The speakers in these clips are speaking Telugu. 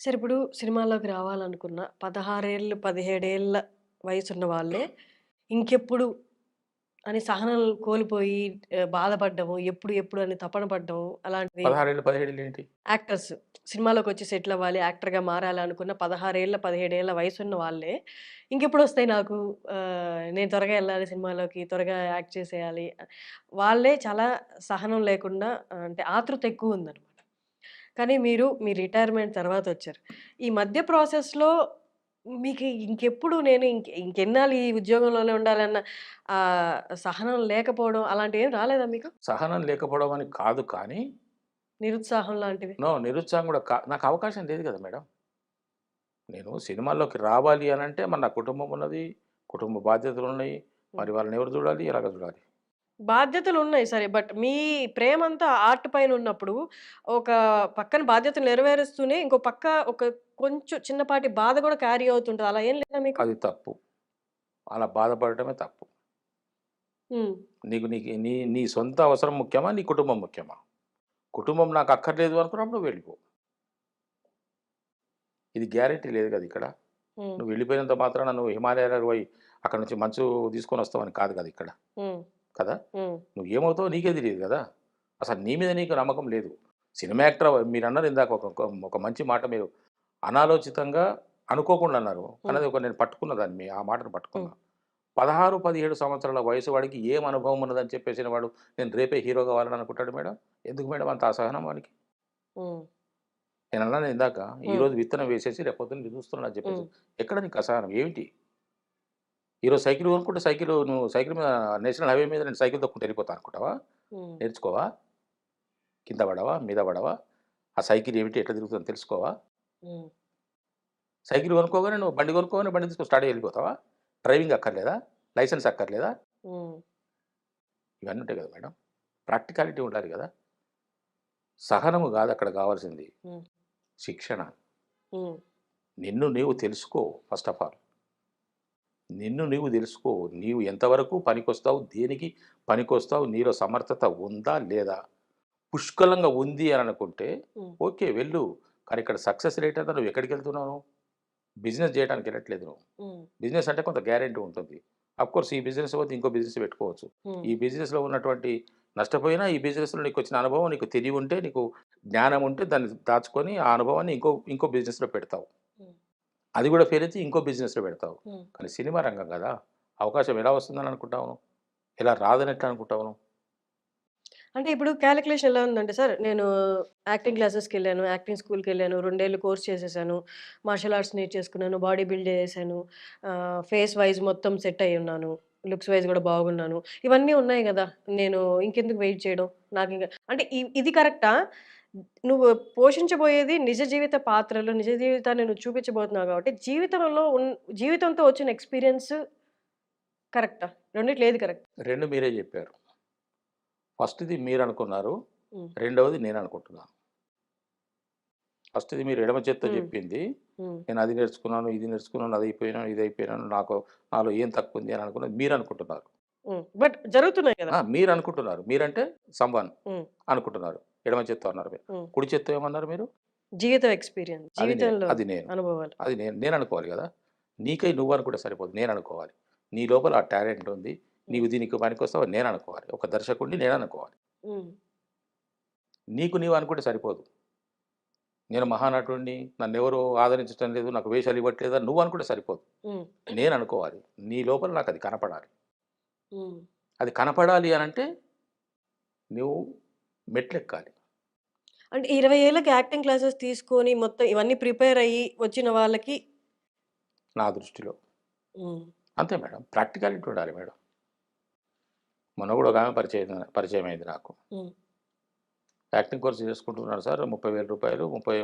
సరే ఇప్పుడు సినిమాల్లోకి రావాలనుకున్న 16 ఏళ్ళు, 17 ఏళ్ల వయసున్న వాళ్ళే ఇంకెప్పుడు అని సహనం కోల్పోయి బాధపడ్డము, ఎప్పుడు ఎప్పుడు అని తపన పడ్డము అలాంటివి 16 ఏళ్ళు, 17 ఏళ్ళు ఏంటి? యాక్టర్స్ సినిమాలోకొచ్చి సెటిల్ అవ్వాలి, యాక్టర్‌గా మారాలనుకున్న 16 ఏళ్ల, 17 ఏళ్ల వయసున్న వాళ్ళే ఇంకెప్పుడొస్తాయి నాకు నేను త్వరగా ఎళ్ళాలి సినిమాలోకి, త్వరగా యాక్ట్ చేసేయాలి. వాళ్ళే చాలా సహనం లేకుండా అంటే ఆతృత ఎక్కువుందనమాట. కానీ మీరు మీ రిటైర్మెంట్ తర్వాతొచ్చారు. ఈ మధ్య ప్రాసెస్‌లో మీకు ఇంకెప్పుడు నేను ఇంకెన్నాళ్ళు ఈ ఉద్యోగంలోనే ఉండాలన్న సహనం లేకపోవడం అలాంటివేం రాలేదా మీకు? సహనం లేకపోవడం అని కాదు కానీ, నిరుత్సాహం లాంటివి? నిరుత్సాహం గూడా నాకు అవకాశం లేదు గదా మేడం. నేను సినిమాల్లోకి రావాలి అనంటే మరి నా కుటుంబం ఉన్నది, కుటుంబ బాధ్యతలున్నయి. హ్మ్. మరి వాళ్ళనెవరు జూడాలి? ఎలాగ జూడాలి? బాధ్యతలున్నాయి సరే. బట్ మీ ప్రేమంతా ఆర్ట్ పైనున్నప్పుడు, ఒక పక్కన బాధ్యతలు నెరవేరుస్తూనే, ఇంకో పక్క ఒక కొంచెం చిన్నపాటి బాధ గూడా క్యారీ అవుతుంటది. అలా ఏం లేదా మీకు? అది తప్పు. అలా బాధపడటమే తప్పు. హ్మ్. నీ సొంత అవసరం ముఖ్యమా? నీ కుటుంబం ముఖ్యమా? కుటుంబం నాకు అక్కర్లేదు అనుకున్నప్పుడు నువ్వు వెళ్ళిపో. ఇది గ్యారంటీ లేదు గదా ఇక్కడ. హ్మ్. నువ్వు వెళ్ళిపోయినంత మాత్రాన నువ్వు హిమాలయాలకు పోయి అక్కడి నుంచి మంచు తీసుకొనొస్తావని కాదు గదా ఇక్కడ. హ్మ్. కదా! హ్మ్. నువ్వేమవుతావో నీకే తెలీదు గదా! అసలు నీ మీద నీకు నమ్మకం లేదు. సినిమా యాక్టర్ మీరన్నారు ఇందాక ఒక ఒక ఒక మంచి మాట మీరు అనాలోచితంగా అనుకోకుండా అన్నారు. కానీ హ్మ్. అది నేను పట్టుకున్న దాన్ని ఆ మాటను హ్మ్. పట్టుకున్నా. 16, 17 సంవత్సరాల వయసు వాడికి ఏం అనుభవం ఉన్నదని చెప్పేసిన వాడు నేను రేపే హీరో కావాలని అనుకుంటాడు మేడం. ఎందుకు మేడం అంత అసహనం వానికి? హ్మ్. నేనన్నాను ఇందాక హ్మ్. ఈరోజు విత్తనం వేసేసి రేపు పొద్దున్న ఇది చూస్తున్నాను అని చెప్పేసి. హ్మ్. ఎక్కడ నీకు అసహనం ఏమిటి? ఈరోజు సైకిల్ కొనుక్కుంటే నువ్వు సైకిల్ మీద నేషనల్ హైవే మీద నేను సైకిల్ తొక్కుంటూ వెళ్ళిపోతా అనుకుంటావా? హ్మ్. నేర్చుకోవా? కింద పడవా? మీద పడవా? ఆ సైకిల్ ఏమిటి? ఎట్లా తిరుగుతుందో తెలుసుకోవా? హ్మ్. సైకిల్ కొనుక్కోగానే నువ్వు బండి కొనుక్కోగానే బండి తీసుకొని స్టార్ట్‌గా వెళ్ళిపోతావా? డ్రైవింగ్ అక్కర్లేదా? లైసెన్స్ అక్కర్లేదా? హ్మ్. ఇవన్నీ ఉంటాయి కదా మేడం. ప్రాక్టికాలిటీ ఉండాలి గదా! సహనము గాదు అక్కడ గావాల్సింది. హ్మ్. శిక్షణ. హ్మ్. నిన్ను నీవు తెలుసుకో ఫస్ట్ ఆఫ్ ఆల్. నిన్ను నీవు దెలుసుకో. నీవు ఎంతవరకు పనికొస్తావు? దేనికి పనికొస్తావు? నీలో సమర్థత ఉందా? లేదా? పుష్కలంగా ఉంది అని అనుకుంటే హ్మ్. ఓకే. వెళ్ళు. కానీ ఇక్కడ సక్సెస్ రేట్ అంతా నువ్వెక్కడికెళ్తున్నావు? బిజినెస్ జేయడానికి ఎళ్ళట్లేదు నువ్వు. హ్మ్. బిజినెస్ అంటే కొంత గ్యారంటీ ఉంటుంది. అఫ్‌కోర్స్ ఈ బిజినెస్ పోతే ఇంకో బిజినెస్ పెట్టుకోవచ్చు. హ్మ్. ఈ బిజినెస్‌లో ఉన్నటువంటి నష్టపోయినా ఈ బిజినెస్‌లో నీకొచ్చిన అనుభవం, నీకు తెలివుంటే, నీకు జ్ఞానం ఉంటే దాన్ని దాచుకొని ఆ అనుభవాన్ని ఇంకో బిజినెస్‌లో పెడతావు. హ్మ్. అది గూడా ఫెయిల్ అయితే ఇంకో బిజినెస్‌లో పెడతావు. హ్మ్. కానీ సినిమా రంగం గదా! అవకాశం ఎలా వస్తుందని అనుకుంటావు నువ్వు? ఎలా రాదని ఎట్లా అనుకుంటావు నువ్వు? అంటే ఇప్పుడు కాలిక్యులేషన్ ఎలా ఉందంటే సార్, నేను యాక్టింగ్ క్లాసెస్‌కెళ్ళాను, యాక్టింగ్ స్కూల్‌కెళ్ళాను, 2 ఏళ్ళు కోర్స్ చేసేసాను, మార్షల్ ఆర్ట్స్ నేర్చేసుకున్నాను, బాడీ బిల్డ్ చేసేసాను, ఫేస్ వైస్ మొత్తం సెట్ అయ్యున్నాను, లుక్స్ వైస్ గూడా బాగున్నాను. ఇవన్నీ ఉన్నాయి గదా! నేను ఇంకెందుకు వెయిట్ చేయడం? నాకింక అంటే ఇది కరెక్టా? నువ్వు పోషించబోయేది నిజ జీవిత పాత్రలు, నిజ జీవితాన్ని నువ్వు చూపించబోతున్నావు గాబట్టి, జీవితంతో వచ్చిన ఎక్స్‌పీరియన్స్ కరెక్టా? రెండిట్లో ఏది కరెక్ట్? 2 మీరే జెప్పారు. ఫస్ట్‌ది మీరనుకున్నారు. హ్మ్. రెండవది నేననుకుంటున్నాను. ఫస్ట్‌ది మీరు ఎడమ చేత్తో హ్మ్. జెప్పింది. హ్మ్. నేను అది నేర్చుకున్నాను, ఇది నేర్చుకున్నాను, అదయిపోయినాను, ఇదయిపోయినాను, నాలో ఏం తక్కువుంది అని అనుకున్నది మీరనుకుంటున్నారు. హ్మ్. బట్ జరుగుతున్నాయి గదా! మీరనుకుంటున్నారు. మీరంటే సమ్‌వన్ హ్మ్. అనుకుంటున్నారు. ఎడమ చేత్తో అన్నారు మీరు. హ్మ్. కుడి చేత్తో ఏమన్నారు మీరు? జీవితం ఎక్స్‌పీరియన్స్. అది నే జీవితంలో అది నేను. అనుభవాలు. అది నేను. నేననుకోవాలి గదా! నీకై నువ్వనుకుంటే సరిపోదు. నేననుకోవాలి. నీ లోపల ఆ టాలెంట్ ఉంది. హ్మ్. నీవు దీనికి పనికొస్తావని నేననుకోవాలి. ఒక దర్శకుడిని నేననుకోవాలి. హ్మ్. నీకు నీవు అనుకుంటే సరిపోదు. నేను మహానటుడిని, నన్నెవరు ఆదరించటం లేదు, నాకు వేషాలు ఇవ్వట్లేదని నువ్వనుకుంటే సరిపోదు. హ్మ్. నేననుకోవాలి. నీ లోపల నాకది కనపడాలి. హ్మ్. అది కనపడాలి అనంటే నువ్వు మెట్లెక్కాలి. అంటే 20 ఏళ్ళకి యాక్టింగ్ క్లాసెస్ తీసుకొని మొత్తం ఇవన్నీ ప్రిపేర్ అయ్యి వచ్చిన వాళ్ళకి నా దృష్టిలో. హ్మ్. అంతే మేడం. ప్రాక్టికాలిటీ ఉండాలి మేడం. మొన్న గూడా ఒకామె పరిచయమైంది నాకు. హ్మ్. యాక్టింగ్ కోర్స్ చేసుకుంటున్నాను సార్. రూ. 30,000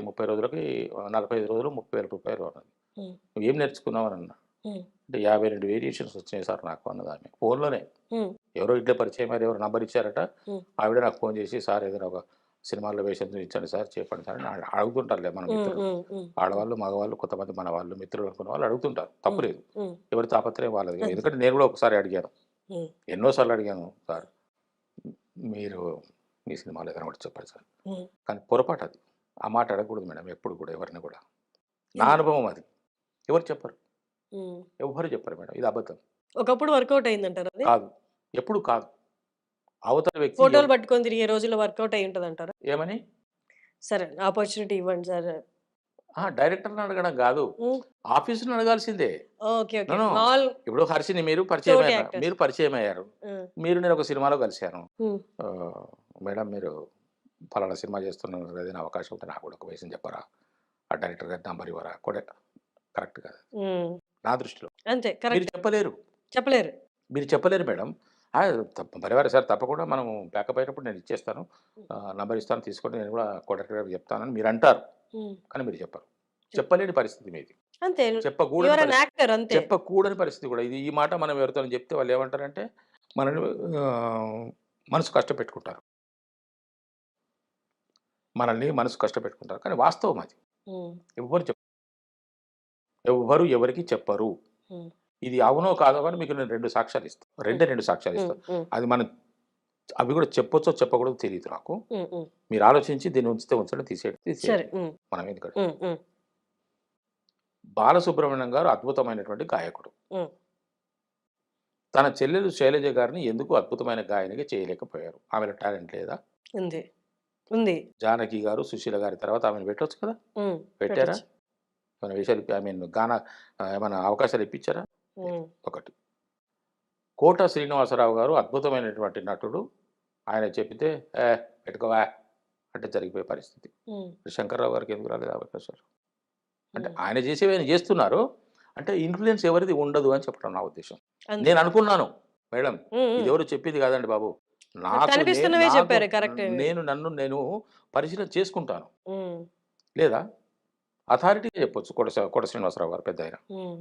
30 రోజులకి 45 రోజులు రూ. 30,000 అన్నది. హ్మ్. "నువ్వేం నేర్చుకున్నావు" అని అన్నా. హ్మ్. అంటే 52 వేరియేషన్స్ వచ్చినాయి సార్ నాకు అన్నదామె. ఫోన్‌లోనే. హ్మ్. ఎవరో ఇట్లే పరిచయమయ్యారు. ఎవరో నంబర్ ఇచ్చారట. హ్మ్. ఆవిడ నాకు ఫోన్ చేసి, "సార్ ఏదైనా ఒక సినిమాలో వేషం చూయించండి సార్, చెప్పండి సార్" అని అడుగుతుంటారులే మన హ్మ్. మిత్రులు. హ్మ్. హ్మ్. హ్మ్. ఆడవాళ్ళు, మగవాళ్ళు కొంతమంది మన వాళ్ళు మిత్రులు అనుకున్న వాళ్ళు అడుగుతుంటారు. తప్పు హ్మ్. లేదు. హ్మ్. ఎవరి తాపత్రయం వాళ్ళది. అది. ఎందుకంటే నేను గూడా ఒకసారి అడిగాను. హ్మ్. ఎన్నో సార్లు అడిగాను. "సార్ మీరు మీ సినిమాలో ఏదైనా ఒకటి చెప్పండి సార్." హ్మ్. కానీ పొరపాటది. ఆ మాట అడగకూడదు మేడం ఎప్పుడు కూడా ఎవరిని కూడా. నా అనుభవం అది. ఎవరు చెప్పరు. హ్మ్. ఎవ్వరు చెప్పరు మేడం. ఇది అబద్ధం. ఒకప్పుడు వర్కౌట్ అయిందంటారా అది? కాదు. ఎప్పుడు కాదు. అవతల వ్యక్తి ఫోటోలు పట్టుకొని తిరిగే రోజుల్లో వర్కౌట్ అయ్యి ఉంటదంటారా? ఏమని? సరే ఆపర్చునిటీ ఇవ్వండి సార్. డైరెక్టర్‌ని అడగడం గాదు. హ్మ్. ఆఫీస్‌ని అడగాల్సిందే. Okay. No. Okay. No. Mall ఇప్పుడు 'హర్షిని' మీరు తోటి పరిచయమయ్యారు. యాక్టర్స్. మీరు పరిచయమయ్యారు. హ్మ్. మీరు నేను ఒక సినిమాలో కలిసాను. హ్మ్. ఆహ్, మేడం మీరు పలానా సినిమా చేస్తున్నారు. ఏదైనా అవకాశం ఉంటే నాకు కూడా ఒక విషయం చెప్పరా? ఆ డైరెక్టర్ గారి నంబర్ ఇవ్వరా? కరెక్ట్ కాదు. హ్మ్. నా దృష్టిలో. అంతే. మీరు కరెక్ట్. చెప్పలేరు. చెప్పలేరు. మీరు చెప్పలేరు మేడం. పరివారం సార్ తప్పకుండా మనం ప్యాకప్ అయినప్పుడు నేను ఇచ్చేస్తాను. నంబర్ ఇస్తాను తీసుకోండి. నేను కూడా డైరెక్టర్ గారికి చెప్తానని మీరంటారు. హ్మ్. కానీ మీరు చెప్పరు. చెప్పలేని పరిస్థితి మీది. అంతే. యూ చెప్పకూడని ఆర్ అన్ పరిస్థితి. యాక్టర్ అంతే. చెప్పకూడని పరిస్థితి కూడా. ఈ మాట మనం ఎవరితోని చెప్తే వాళ్ళేమంటారంటే, మనల్ని మనసు కష్టపెట్టుకుంటారు. మనల్ని మనసు కష్టపెట్టుకుంటారు. కానీ వాస్తవం అది. హ్మ్. ఎవ్వరు చెప్ ఎవ్వరు ఎవరికీ చెప్పరు. హ్మ్. ఇది అవునో కాదో గాని మీకు నేను 2 సాక్ష్యాలిస్తా. హ్మ్. 2 సాక్ష్యాలిస్తా. హ్మ్. హ్మ్. అది మనం అవి కూడా చెప్పొచ్చో చెప్పకూడదో తెలీదు నాకు. హ్మ్. హ్మ్. మీరు ఆలోచించి దీన్ని ఉంచితే ఉంచండి, తీసేయండి సరే. తీసేయండి. హ్మ్. మనం ఎందుకంటే హ్మ్. హ్మ్. బాలసుబ్రహ్మణ్యం గారు అద్భుతమైనటువంటి గాయకుడు. హ్మ్. తన చెల్లెలు శైలజ గారిని ఎందుకు అద్భుతమైన గాయనిగా చేయలేకపోయారు? ఆమెలో టాలెంట్ లేదా? ఉంది. ఉంది. జానకి గారు, సుశీల గారి తర్వాత ఆమెను పెట్టొచ్చు కదా! హ్మ్. పెట్టారా? పెట్టొచ్చు. ఏమైనా వేషాలు ఏమైనా అవకాశాలు ఇప్పించారా? లేదు. హ్మ్. ఒకటి. కోట శ్రీనివాసరావు గారు అద్భుతమైనటువంటి నటుడు. ఆయన చెబితే, పెట్టుకోవా" అంటే జరిగిపోయే పరిస్థితి. హ్మ్. శంకర్రావు గారికి ఎందుకు రాలేదు అవకాశాలు? అంటే హ్మ్. ఆయన చేసేవి ఆయన చేస్తున్నారు. అంటే ఇన్‌ఫ్లూయెన్స్ ఎవరిది ఉండదు అని చెప్పడం నా ఉద్దేశ్యం. అంతే. నేను అనుకున్నాను మేడం. హ్మ్. హ్మ్. ఇదెవరు చెప్పింది కాదండి బాబు. నాకు నాకు నే కనిపిస్తున్నవే నాకు చెప్పారు. కరెక్టే. నన్ను పరిశీలన చేసుకుంటాను. హ్మ్. లేదా అథారిటీగా చెప్పొచ్చు. కోట శ్రీనివాసరావు గారు పెద్దాయన. హ్మ్.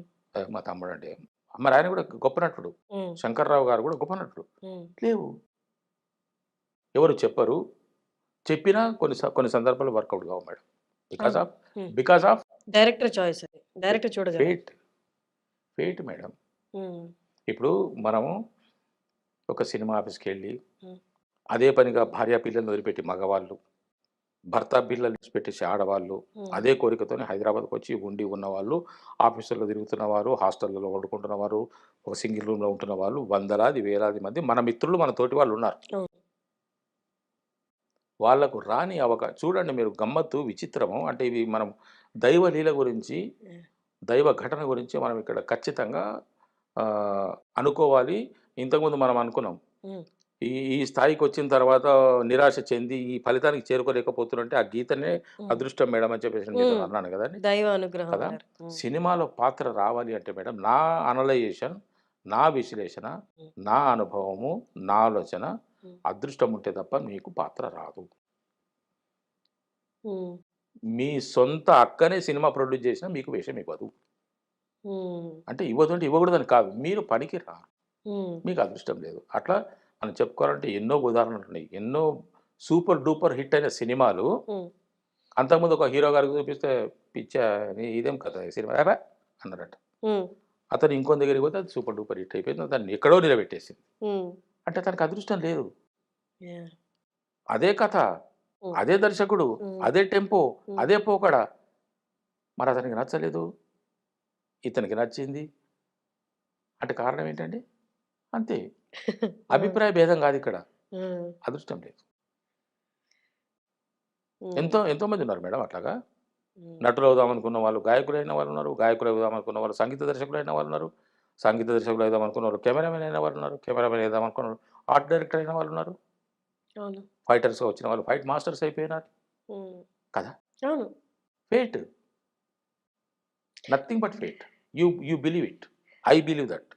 మా తమ్ముడండి. మరి ఆయన కూడా గొప్ప నటుడు. హ్మ్. శంకర్రావు గారు కూడా గొప్ప నటుడు. హ్మ్. లేవు. ఎవరు చెప్పరు. చెప్పినా కొన్ని సందర్భాల్లో వర్కౌట్ కావు మేడం. బికాస్ అవును. ఆఫ్ హ్మ్. బికాస్ ఆఫ్ డైరెక్టర్ చాయిస్ అది. డైరెక్టర్ చూడగలరు. ఫేట్. Fate madam. హ్మ్. ఇప్పుడు మనము ఒక సినిమా ఆఫీస్‌కెళ్ళి హ్మ్. అదే పనిగా భార్య పిల్లల్ని వదిలిపెట్టి మగవాళ్ళు, భర్త పిల్లల్ని విడిచిపెట్టేసి ఆడవాళ్ళు, హ్మ్. అదే కోరికతోని హైదరాబాద్‌కొచ్చి ఉండి ఉన్నవాళ్ళు, ఆఫీసుల్లో తిరుగుతున్నవారు, హాస్టల్‌లలో వండుకుంటున్నవారు, ఒక సింగిల్ రూమ్‌లో ఉంటున్న వాళ్ళు వందలాది, వేలాది మంది మన మిత్రులు, మన తోటి వాళ్ళున్నారు. అవును. వాళ్ళకు రాని చూడండి మీరు గమ్మత్తు, విచిత్రము అంటే ఇవి మనం దైవ లీల గురించి, యాహ్! దైవ ఘటన గురించి మనం ఇక్కడ ఖచ్చితంగా అనుకోవాలి. ఇంతకుముందు మనం అనుకున్నాం. హ్మ్. ఈ ఈ స్థాయికొచ్చిన తర్వాత నిరాశ చెంది ఈ ఫలితానికి చేరుకోలేకపోతున్నంటే ఆ గీతనే హ్మ్. అదృష్టం మేడం అని చెప్పేసి నేను మీతోని హ్మ్. అన్నాను గదండీ! దైవ అనుగ్రహం కదా! అన్నారు. హ్మ్. సినిమాలో పాత్ర రావాలి అంటే మేడం నా అనలైజేషన్, నా విశ్లేషణ, హ్మ్. నా అనుభవము, నా ఆలోచన హ్మ్. అదృష్టం ఉంటే తప్ప మీకు పాత్ర రాదు. హ్మ్. మీ సొంత అక్కనే సినిమా ప్రొడ్యూస్ చేసినా మీకు వేషం ఇవ్వదు. హ్మ్. అంటే ఇవ్వదు అంటే ఇవ్వకూడదని కాదు. మీరు పనికి రారు. హ్మ్. మీకు అదృష్టం లేదు. అట్లా మనం చెప్పుకోవాలంటే ఎన్నో ఉదాహరణలున్నాయి. ఎన్నో సూపర్ డూపర్ హిట్ అయిన సినిమాలు హ్మ్. అంతకుముందు ఒక హీరో గారికి చూపిస్తే పిచ్చా ఇదేం కథ ఈ సినిమా ఏబే! అన్నారట. హ్మ్. అతను ఇంకొన్ని దగ్గరికి పోతే అది సూపర్ డూపర్ హిట్ అయిపోయింది. దాన్ని ఎక్కడో నిలబెట్టేసింది. హ్మ్. అంటే తనకి అదృష్టం లేదు. యాహ్! అదే కథ, హ్మ్. అదే దర్శకుడు, హ్మ్. అదే టెంపో, హ్మ్. అదే పోకడ. మరి అతనికి నచ్చలేదు. ఇతనికి నచ్చింది. అంటే కారణం ఏంటండి? అంతే. ఆ! అభిప్రాయ భేదం కాదిక్కడ. హ్మ్. అదృష్టం లేదు. హ్మ్. ఎంతోమంది ఉన్నారు మేడం అట్లాగా. హ్మ్. నటులవుదామనుకున్న వాళ్ళు గాయకులైన వాళ్ళున్నారు. గాయకులవుదామనుకున్న వాళ్ళు సంగీత దర్శకులైన వాళ్ళున్నారు. సంగీత దర్శకులు అయిదామనుకున్న వాళ్ళు కెమెరామెన్ అయిన వాళ్ళున్నారు. కెమెరామెన్ అయిదామనుకున్న వాళ్ళు ఆర్ట్ డైరెక్టర్ అయిన వాళ్ళున్నారు. అవును. ఫైటర్స్‌గా వచ్చిన వాళ్ళు ఫైట్ మాస్టర్స్ అయిపోయినారు. హ్మ్. కదా! అవును. Fate. Nothing but fate. You believe it. I believe that.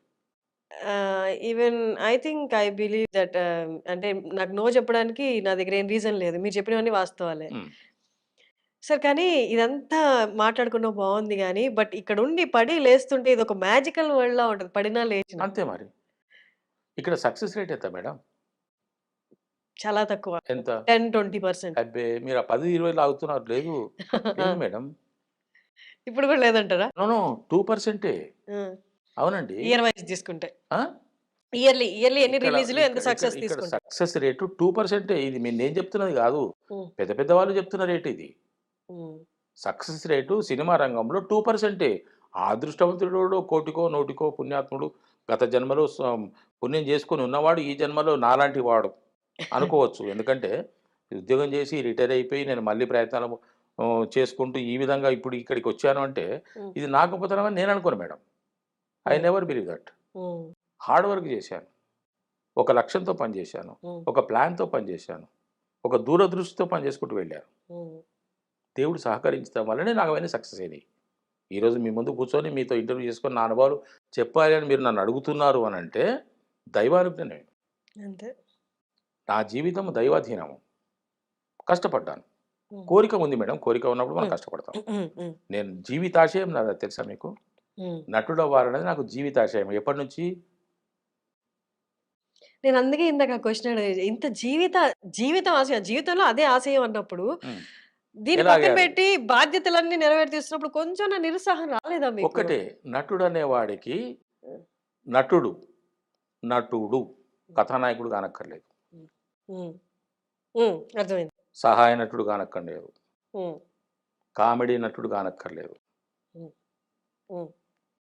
Even I think I believe that అంటే నాకు నో చెప్పడానికి నా దగ్గర ఏం రీజన్ లేదు. మీరు చెప్పినవన్నీ వాస్తవాలే. హ్మ్. సార్ కానీ ఇదంతా మాట్లాడుకున్నాం బావుంది గానీ, బట్ ఇక్కడుండి పడి లేస్తుంటే ఇదొక మ్యాజికల్ వరల్డ్‌లా ఉంటది. పడినా లేచినా. అంతే మరి. ఇక్కడ సక్సెస్ రేట్ ఎంత మేడం? చాలా తక్కువ. ఎంత? 10, 20%. అబ్బే! మీరు ఆ 10, 20 లాగుతున్నారు. లేదు. ఆ! లేదు మేడం. ఇప్పుడు గూడా లేదంటారా? నో. నో. 2% ఆ! అవునండి. ఇయర్ వైస్ తీసుకుంటే. ఆ! ఇయర్లీ ఎన్ని ఇక్కడ రిలీజ్‌లు ఎంత ఇక్కడ ఇక్కడ సక్సెస్ ఇక్కడ తీసుకుంటే. సక్సెస్ రేటు 2% ఇది నేను చెప్తున్నది గాదు. హ్మ్. పెద్ద పెద్ద వాళ్ళు చెప్తున్న రేట్ ఇది. హ్మ్. సక్సెస్ రేటు సినిమా రంగంలో 2%. ఆ అదృష్టవంతుడోడు కోటికో, నూటికో పుణ్యాత్ముడు గత జన్మలో పుణ్యం చేసుకొని ఉన్నవాడు ఈ జన్మలో నాలాంటి వాడు అనుకోవచ్చు. ఎందుకంటే ఉద్యోగం చేసి రిటైర్ అయిపోయి నేను మళ్ళీ ప్రయత్నాలు చేసుకుంటూ ఈ విధంగా ఇప్పుడు ఇక్కడికొచ్చాను అంటే హ్మ్. ఇది నా గొప్పతనమని నేను అనుకోను మేడం. ఐ హ్మ్. Never believe that. హ్మ్. హార్డ్ వర్క్ చేశాను. ఒక లక్ష్యంతో పనిచేశాను. హ్మ్. ఒక ప్లాన్‌తో పనిచేశాను. ఒక దూరదృష్టితో పని చేసుకుంటూ వెళ్ళాను. హ్మ్. దేవుడు సహకరించడం వల్లనే నాకు అవన్నీ సక్సెస్ అయినాయి. ఈరోజు మీ ముందు కూర్చొని మీతో ఇంటర్వ్యూ చేసుకొని నా అనుభవాలు చెప్పాలి అని మీరు నన్ను అడుగుతున్నారు అనంటే దైవానుగ్రహమే. అంతే. నా జీవితం దైవాధీనము. కష్టపడ్డాను. హ్మ్. కోరిక ఉంది మేడం. కోరిక ఉన్నప్పుడు మనం హ్మ్. కష్టపడతాం. హ్మ్. హ్మ్. నేను జీవితాశయం నాది తెలుసా మీకు? హ్మ్. నటుడవ్వాలనేది నాకు జీవితాశయం. ఎప్పటినుంచి? నేను అందుకే ఇందాక ఆ క్వెషన్ అడిగేది. ఇంత జీవితం ఆశయం జీవితంలో అదే ఆశయం అన్నప్పుడు, హ్మ్. దీన్ని పక్కన ఎలాగారు? పెట్టి బాధ్యతలన్నీ నెరవేర్తిస్తున్నప్పుడు కొంచెం నిరుత్సాహం రాలేదా మీకు? ఒక్కటే నటుడనేవాడికి హ్మ్. నటుడు, నటుడు కథానాయకుడు కానక్కర్లేదు. హ్మ్. హ్మ్. హ్మ్. అర్థమైంది. సహాయ నటుడు కానక్కర్లేదు. హ్మ్. కామెడీ నటుడు కానక్కర్లేదు. హ్మ్. హ్మ్.